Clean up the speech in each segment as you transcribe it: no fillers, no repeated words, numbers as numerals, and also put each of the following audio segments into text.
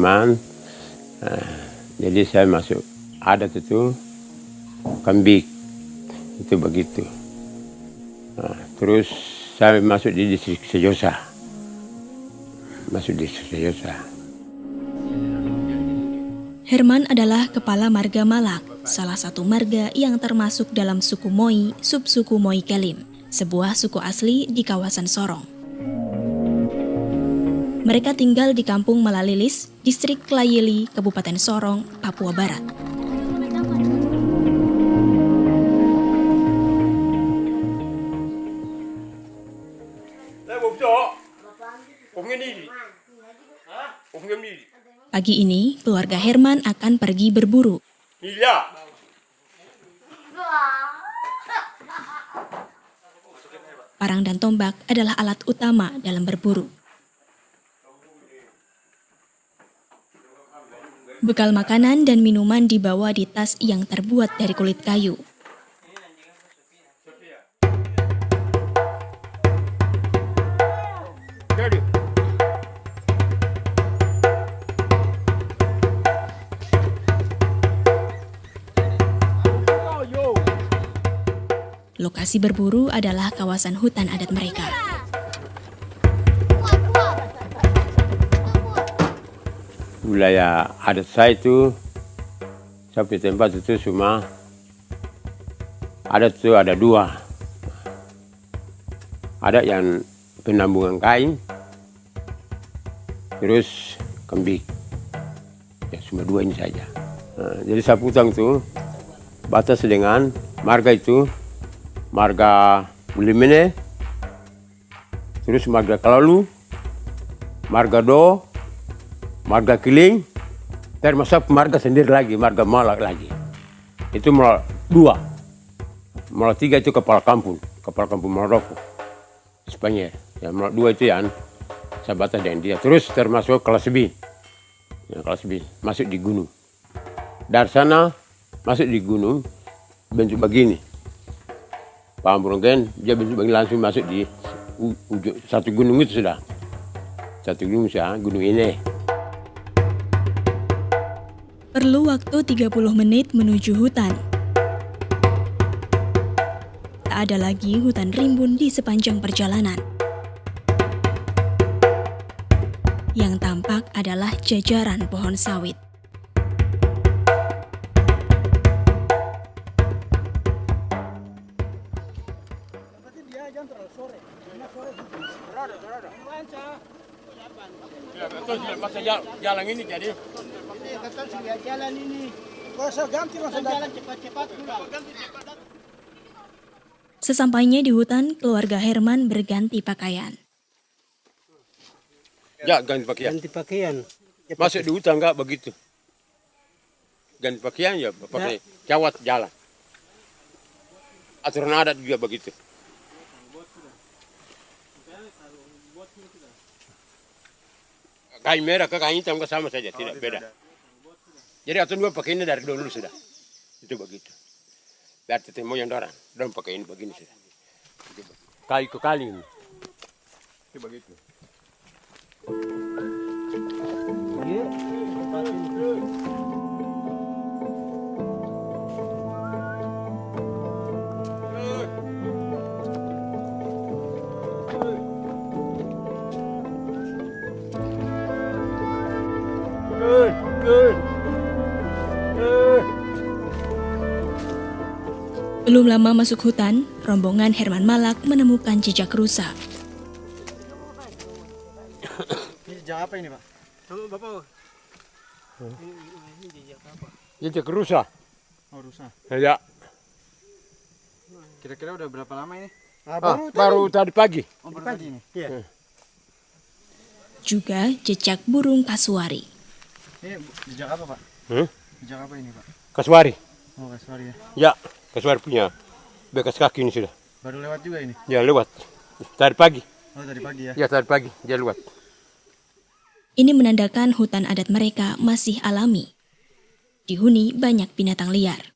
teman. Jadi saya masuk adat itu Kambik itu begitu. Terus saya masuk di distrik Sejosa. Herman adalah kepala marga Malak, salah satu marga yang termasuk dalam suku Moi, subsuku Moi Kelim, sebuah suku asli di kawasan Sorong. Mereka tinggal di Kampung Malalilis, distrik Klayili, Kabupaten Sorong, Papua Barat. Pagi ini, keluarga Herman akan pergi berburu. Parang dan tombak adalah alat utama dalam berburu. Bekal makanan dan minuman dibawa di tas yang terbuat dari kulit kayu. Lokasi berburu adalah kawasan hutan adat mereka. Wilayah adat saya itu, sampai tempat itu cuma adat itu ada 2. Ada yang penambungan kain, terus Kambik. Ya cuma 2 ini saja. Jadi Saputang itu batas dengan marga itu, marga Bulimene, terus marga Kalalu, marga Do, marga Kiling, termasuk marga sendiri lagi, marga Malak lagi. Itu mulai 2. Mulai 3 itu kepala kampung Maroko, Spanyol. Ya, mulai 2 itu yang sahabat dengan dia. Terus termasuk kelas B. Ya, kelas B, masuk di gunung. Dari sana masuk di gunung, bentuk begini. Pak Ambronggen, dia bentuk begini langsung masuk di ujung satu gunung itu sudah. Satu gunung gunung ini. Perlu waktu 30 menit menuju hutan. Tak ada lagi hutan rimbun di sepanjang perjalanan. Yang tampak adalah jajaran pohon sawit. Jalan ini jadi. Jalan ini. Kalau ganti langsung jalan cepat-cepat. Sesampainya di hutan, keluarga Herman berganti pakaian. Ya, ganti pakaian. Ganti pakaian. Masuk di hutan enggak begitu. Ganti pakaian ya pakai cawat jalan. Aturan adat juga begitu. Kain merah ke kain hitam sama saja, tidak beda. Jadi atau 2 pakai ini dari dulu sudah. Itu begitu. Dari temu yang orang pakai ini begini sudah. Kali ke kali ini. Itu begitu. Belum lama masuk hutan, rombongan Herman Malak menemukan jejak rusa. Ini jejak apa ini, Pak? Tunggu, Bapak. Ini jejak apa? Jejak rusa. Oh, rusa. Ya. Kira-kira udah berapa lama ini? Baru tadi pagi. Oh, baru pagi ini. Iya. Juga jejak burung kasuari. Ini jejak apa, Pak? Jejak apa ini, Pak? Kasuari. Oh, kasuari ya. Ya, kasuari punya bekas kaki ini sudah. Baru lewat juga ini? Ya, lewat. Tadi pagi. Oh, tadi pagi ya? Ya, tadi pagi dia lewat. Ini menandakan hutan adat mereka masih alami. Dihuni banyak binatang liar.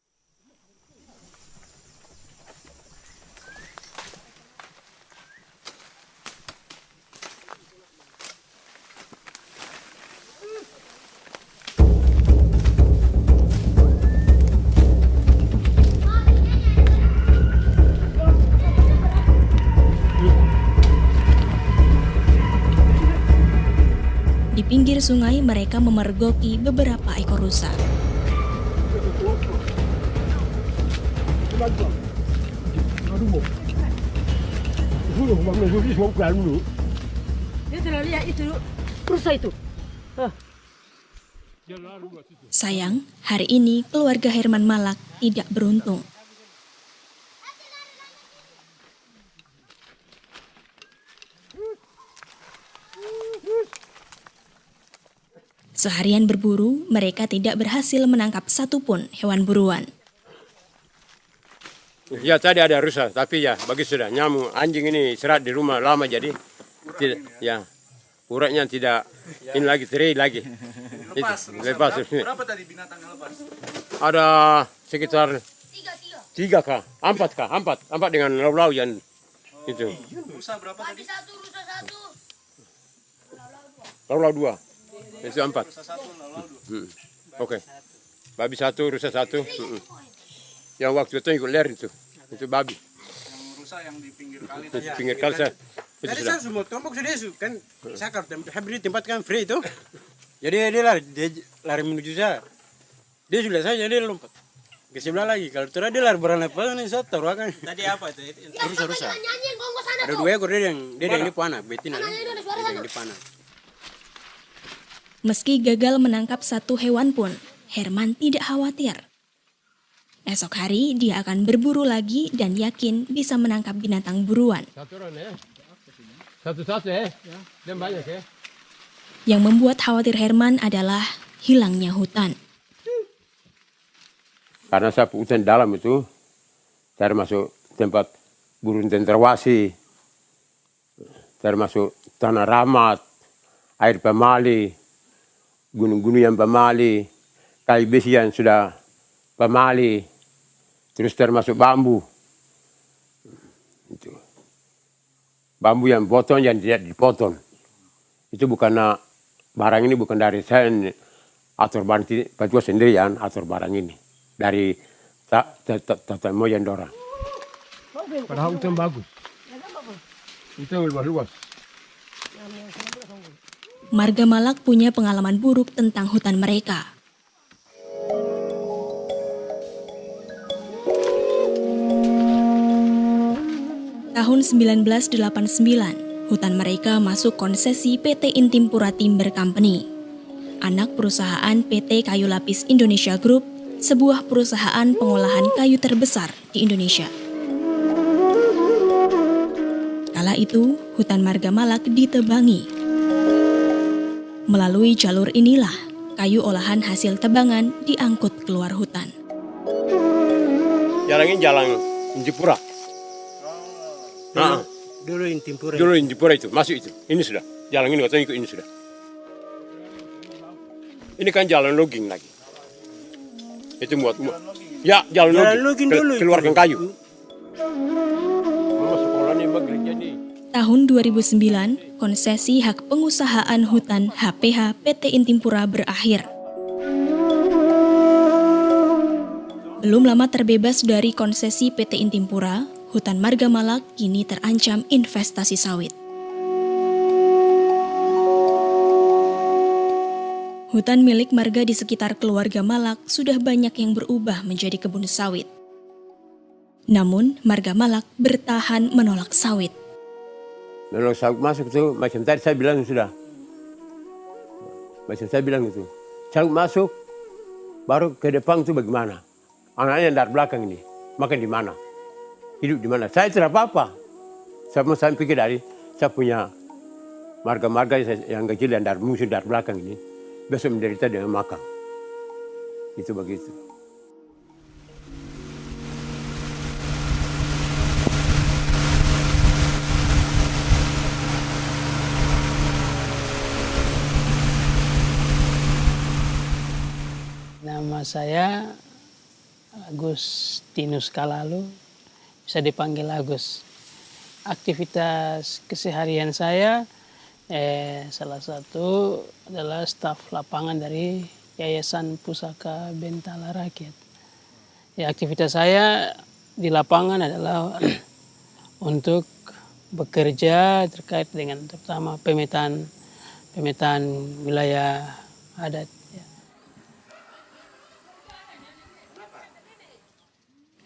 pinggir sungai mereka memergoki beberapa ekor rusa. Sayang, hari ini keluarga Herman Malak tidak beruntung. Seharian berburu, mereka tidak berhasil menangkap satupun hewan buruan. Ya tadi ada rusa, tapi ya bagus sudah. Nyamuk, anjing ini serat di rumah lama jadi tidak, ya uratnya tidak ini lagi teri lagi. Lepas. Berapa tadi binatang yang lepas? Ada sekitar 3 kah, 4 kah, 4 dengan lau-lau yang itu. Rusa berapa tadi? Lau-lau 2. Itu 4. Rusa 1, lalu 2. Oke. Babi 1, rusa 1. Yang waktu itu ikut ler itu babi. Yang rusa yang di pinggir kali Di tadi. pinggir kali saya. Itu Tadi sudah. saya semua tombok sudah kan saya kalau habis ditempatkan free itu. Jadi dia lari menuju saya. Dia sudah saya jadi lompat ke sebelah lagi. Kalau terus dia lari berani apa nih saya taruh akan. Tadi apa itu? Rusa. Ada 2 ekor dia yang di panah, betina. Dia yang di panah. Meski gagal menangkap satu hewan pun, Herman tidak khawatir. Esok hari dia akan berburu lagi dan yakin bisa menangkap binatang buruan. Satu-satu ya. Dan banyak ya. Yang membuat khawatir Herman adalah hilangnya hutan. Karena saya hutan dalam itu, termasuk tempat burung tenterawasi, termasuk tanah ramat, air pemali, gunung-gunung yang pemali, kayu besi yang sudah pemali, terus termasuk bambu. Itu. Bambu yang potong yang tidak dipotong. Itu bukan barang ini bukan dari saya atur barang baju sendirian atur barang ini dari tata moyang Dora. Padahal hutan bagus. Itu luas-luas. Marga Malak punya pengalaman buruk tentang hutan mereka. Tahun 1989, hutan mereka masuk konsesi PT Intimpura Timber Company, anak perusahaan PT Kayu Lapis Indonesia Group, sebuah perusahaan pengolahan kayu terbesar di Indonesia. Kala itu, hutan Marga Malak ditebangi. Melalui jalur inilah, kayu olahan hasil tebangan diangkut keluar hutan. Jalan ini jalan Intimpura. Dulu Intimpura. Dulu Intimpura itu, masuk itu. Ini sudah. Jalan ini katanya ikut ini sudah. Ini kan jalan logging lagi. Itu muat. Ya, jalan logging dulu. Keluarkan kayu. Mama sekolahnya gereja nih. Tahun 2009, konsesi hak pengusahaan hutan HPH PT Intimpura berakhir. Belum lama terbebas dari konsesi PT Intimpura, hutan Marga Malak kini terancam investasi sawit. Hutan milik Marga di sekitar keluarga Malak sudah banyak yang berubah menjadi kebun sawit. Namun, Marga Malak bertahan menolak sawit. Menolak sawit masuk itu, macam tadi saya bilang sudah. Macam saya bilang itu. Sawit masuk, baru ke depan itu bagaimana? Anaknya yang dari belakang ini, makan di mana? Hidup di mana? Saya tidak apa-apa. Saya pikir dari, saya punya marga-marga yang kecil yang dari musuh dari belakang ini, besok menderita dengan makan. Itu begitu. Nama saya Agustinus Kalalu, bisa dipanggil Agus. Aktivitas keseharian saya salah satu adalah staf lapangan dari Yayasan Pusaka Bentala Rakyat. Ya, aktivitas saya di lapangan adalah untuk bekerja terkait dengan terutama pemetaan pemetaan wilayah adat. Ya.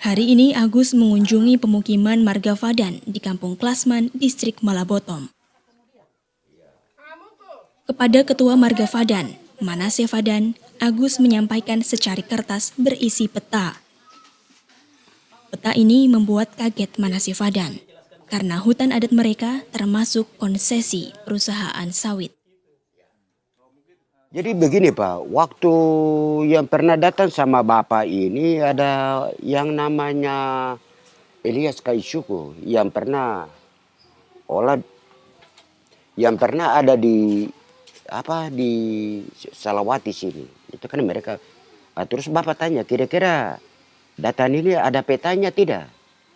Hari ini Agus mengunjungi pemukiman Marga Fadan di Kampung Klasman, Distrik Malabotom. Kepada Ketua Marga Fadan, Manasye Fadan, Agus menyampaikan secari kertas berisi peta. Peta ini membuat kaget Manasye Fadan, karena hutan adat mereka termasuk konsesi perusahaan sawit. Jadi begini Pak, waktu yang pernah datang sama Bapak ini ada yang namanya Elias Kaisuku yang pernah ada di Salawati sini. Itu kan mereka. Terus Bapak tanya, kira-kira data ini ada petanya tidak?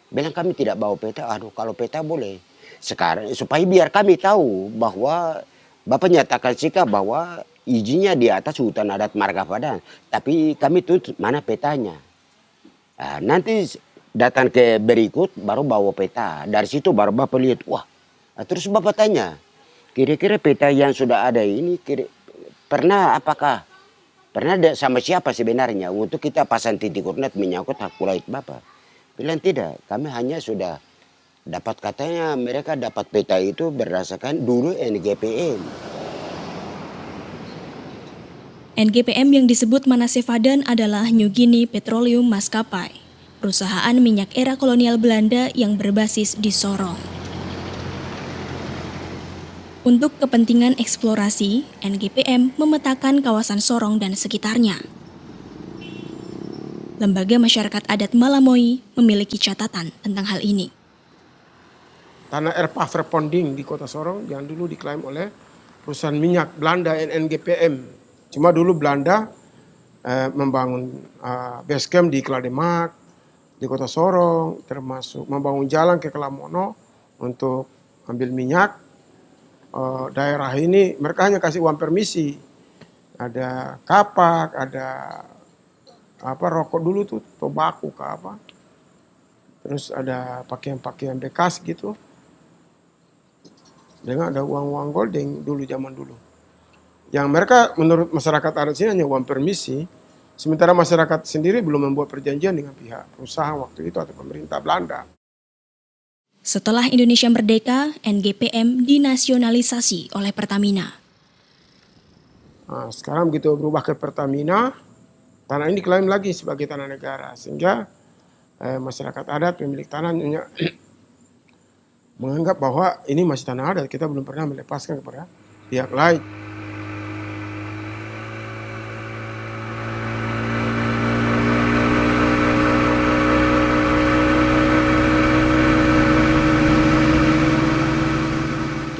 Bilang kami tidak bawa peta. Aduh, kalau peta boleh. Sekarang supaya biar kami tahu bahwa Bapak nyatakan sikap bahwa izinnya di atas hutan adat Marga Fadan. Tapi kami tuntut mana petanya. Nanti datang ke berikut baru bawa peta. Dari situ baru Bapak lihat. Wah, terus Bapak tanya. Kira-kira peta yang sudah ada ini pernah sama siapa sebenarnya untuk kita pasang titik koordinat menyangkut hak wilayah Bapak? Bilang tidak, kami hanya sudah dapat katanya mereka dapat peta itu berdasarkan dulu NGPM. NGPM yang disebut Manasye Fadan adalah New Guinea Petroleum Maskapai, perusahaan minyak era kolonial Belanda yang berbasis di Sorong. Untuk kepentingan eksplorasi, NGPM memetakan kawasan Sorong dan sekitarnya. Lembaga Masyarakat Adat Malamoy memiliki catatan tentang hal ini. Tanah Erpah Verponding di Kota Sorong yang dulu diklaim oleh perusahaan minyak Belanda NGPM. Cuma dulu Belanda membangun base camp di Klademak, di Kota Sorong, termasuk membangun jalan ke Kelamono untuk ambil minyak. Daerah ini mereka hanya kasih uang permisi. Ada kapak, ada rokok dulu tuh, tobacco ke apa. Terus ada pakaian-pakaian bekas gitu. Dengan ada uang-uang golding dulu zaman dulu. Yang mereka menurut masyarakat adat sini hanya uang permisi. Sementara masyarakat sendiri belum membuat perjanjian dengan pihak perusahaan waktu itu atau pemerintah Belanda. Setelah Indonesia merdeka, NGPM dinasionalisasi oleh Pertamina. Nah, sekarang begitu berubah ke Pertamina, tanah ini diklaim lagi sebagai tanah negara. Sehingga masyarakat adat pemilik tanah menganggap bahwa ini masih tanah adat, kita belum pernah melepaskan kepada pihak lain.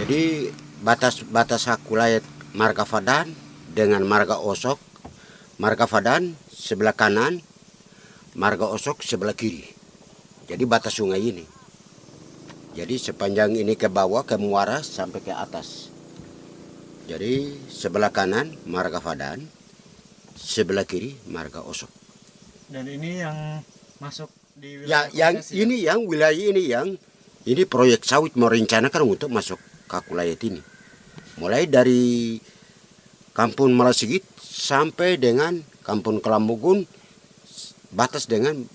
Jadi batas hak wilayah Marga Fadan dengan Marga Osok, Marga Fadan sebelah kanan, Marga Osok sebelah kiri. Jadi batas sungai ini. Jadi sepanjang ini ke bawah, ke muara sampai ke atas. Jadi sebelah kanan Marga Fadan, sebelah kiri Marga Osok. Dan ini yang masuk di Ya, wilayah ini proyek sawit mau rencanakan untuk masuk ke wilayah ini. Mulai dari Kampung Malasigit sampai dengan Kampung Kelambugun, batas dengan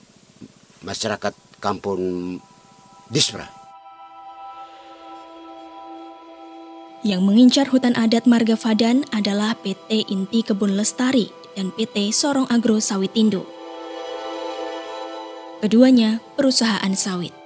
masyarakat Kampung Dispra. Yang mengincar hutan adat Marga Fadan adalah PT Inti Kebun Lestari dan PT Sorong Agro Sawitindo. Keduanya perusahaan sawit.